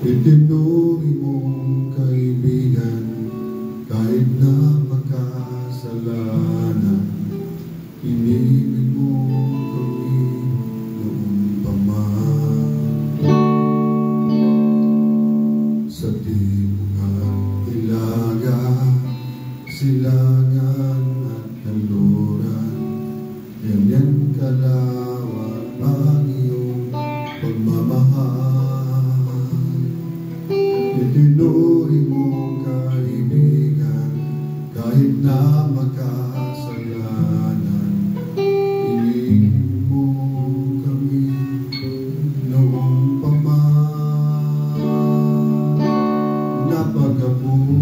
Itinuri mong kaibigan, kahit na makasalanan. Inibig mo kami noon pa man. Sa timog at ilaga, silangan at kanluran, ganyan kalawat ang iyong pagmamahal. Itinuri mong kaibigan, kahit na makasalanan. Inibig mo kami noong pa man. Napakabuti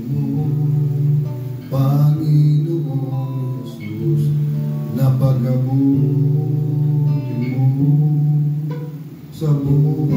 mo, Panginoong Jesus. Napakabuti mo sa buhay